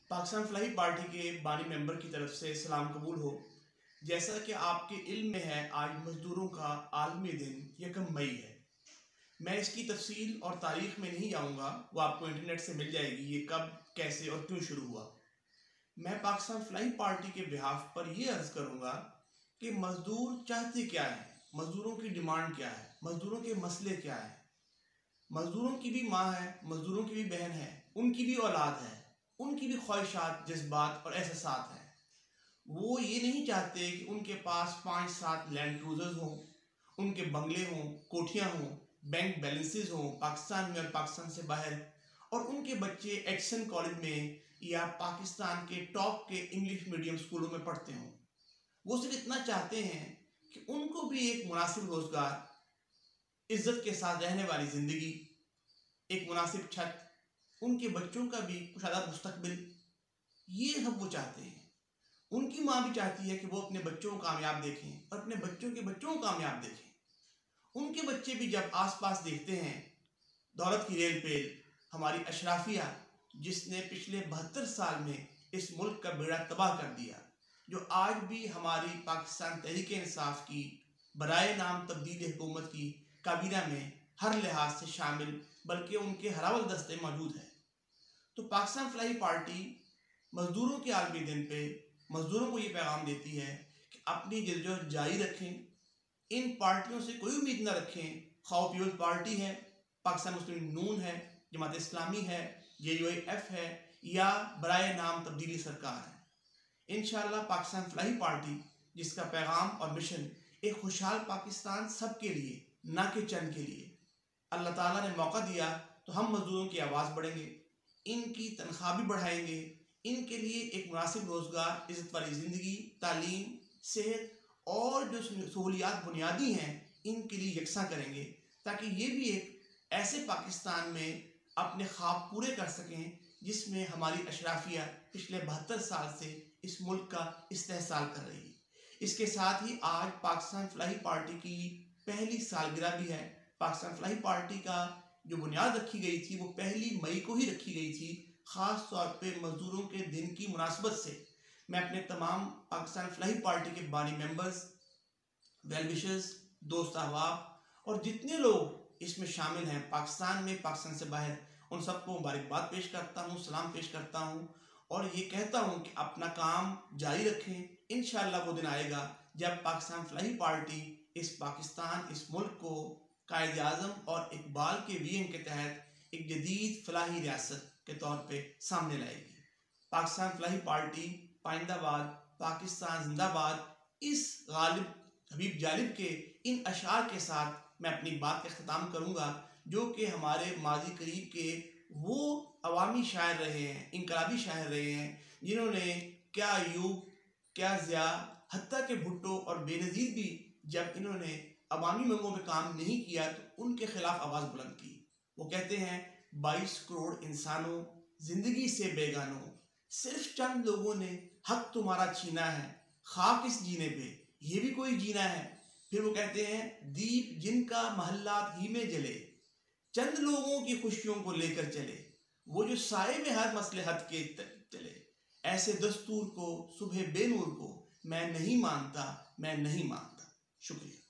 Pakistan Falahi party के बानी member की तरफ से सलाम कबूल हो। जैसा कि आपके इल्म में है, आज मजदूरों का आलमी दिन 1 मई है। मैं इसकी तफसील और तारीख में नहीं जाऊंगा, वो आपको इंटरनेट से मिल जाएगी ये कब, कैसे और क्यों शुरू हुआ। मैं पाकिस्तान फलाही पार्टी के बिहाफ पर यह अर्ज करूंगा कि मजदूर चाहते क्या है, मजदूरों की डिमांड क्या है, मजदूरों के मसले क्या है। मजदूरों की भी माँ है, मजदूरों की भी बहन है, उनकी भी औलाद है, उनकी भी ख्वाहिशात, जज्बात और एहसासात हैं। वो ये नहीं चाहते कि उनके पास 5-7 लैंड क्रूजर्स हों, उनके बंगले हों, कोठियाँ हों, बैंक बैलेंसेस हों पाकिस्तान में और पाकिस्तान से बाहर, और उनके बच्चे एडिसन कॉलेज में या पाकिस्तान के टॉप के इंग्लिश मीडियम स्कूलों में पढ़ते हों। वो सिर्फ इतना चाहते हैं कि उनको भी एक मुनासिब रोजगार, इज्जत के साथ रहने वाली ज़िंदगी, एक मुनासिब छत, उनके बच्चों का भी कुशादा मुस्तकबिल, ये सब वो चाहते हैं। उनकी माँ भी चाहती है कि वो अपने बच्चों को कामयाब देखें और अपने बच्चों के बच्चों को कामयाब देखें। उनके बच्चे भी जब आसपास देखते हैं दौलत की रेल पेल, हमारी अशराफिया जिसने पिछले 72 साल में इस मुल्क का बेड़ा तबाह कर दिया, जो आज भी हमारी पाकिस्तान तहरीक इंसाफ की बराए नाम तब्दील हुकूमत की काबीना में हर लिहाज से शामिल, बल्कि उनके हरावल दस्ते मौजूद है। तो पाकिस्तान फलाही पार्टी मजदूरों के आलमी दिन पे मजदूरों को ये पैगाम देती है कि अपनी जद्दोजहद जारी रखें, इन पार्टियों से कोई उम्मीद न रखें। खौफ पीपल्स पार्टी है, पाकिस्तान मुस्लिम नून है, जमात इस्लामी है, JUIF है या बराए नाम तब्दीली सरकार है। इंशाअल्लाह पाकिस्तान फलाही पार्टी जिसका पैगाम और मिशन एक खुशहाल पाकिस्तान सबके लिए, ना कि चंद के लिए, अल्लाह ताला ने मौका दिया तो हम मजदूरों की आवाज़ बढ़ेंगे, इनकी तनख्वाह भी बढ़ाएंगे, इनके लिए एक मुनासिब रोज़गार, इज़्ज़त वाली ज़िंदगी, तालीम, सेहत और जो सहूलियात बुनियादी हैं इनके लिए यकसा करेंगे, ताकि ये भी एक ऐसे पाकिस्तान में अपने ख्वाब पूरे कर सकें जिसमें हमारी अशराफिया पिछले 72 साल से इस मुल्क का इस्तेहसाल कर रही है। इसके साथ ही आज पाकिस्तान फलाही पार्टी की पहली सालगिरह भी है। पाकिस्तान फलाही पार्टी का जो बुनियाद रखी गई थी वो 1 मई को ही रखी गई थी, ख़ास तौर पे मजदूरों के दिन की मुनासबत से। मैं अपने तमाम पाकिस्तान फलाही पार्टी के बानी मेंबर्स, वेल विशर्स, दोस्त अहबाब और जितने लोग इसमें शामिल हैं पाकिस्तान में, पाकिस्तान से बाहर, उन सबको मुबारकबाद पेश करता हूँ, सलाम पेश करता हूँ और ये कहता हूँ कि अपना काम जारी रखें। इंशाअल्लाह वो दिन आएगा जब पाकिस्तान फलाही पार्टी इस पाकिस्तान, इस मुल्क को कायद आज़म और इकबाल के विजन के तहत एक जदीद फलाही रियासत के तौर पे सामने लाएगी। पाकिस्तान फलाही पार्टी पाइंदाबाद, पाकिस्तान जिंदाबाद। इस गालिब हबीब जालिब के इन अशार के साथ मैं अपनी बात का ख़त्म करूँगा, जो कि हमारे माजी करीब के वो अवामी शायर रहे हैं, इनकलाबी शायर रहे हैं, जिन्होंने क्या अयूब, क्या ज़िया, हत्ता के भुट्टो और बेनज़ीर भी जब इन्होंने अवामी मंगों में काम नहीं किया तो उनके खिलाफ आवाज़ बुलंद की। वो कहते हैं 22 करोड़ इंसानों जिंदगी से बेगानों, सिर्फ चंद लोगों ने हक तुम्हारा छीना है, खाक इस जीने पे ये भी कोई जीना है। फिर वो कहते हैं दीप जिनका महल्लात ही में जले, चंद लोगों की खुशियों को लेकर चले, वो जो साए में हर मसले हद के चले, ऐसे दस्तूर को, सुबह बेनूर को मैं नहीं मानता, मैं नहीं मानता। शुक्रिया।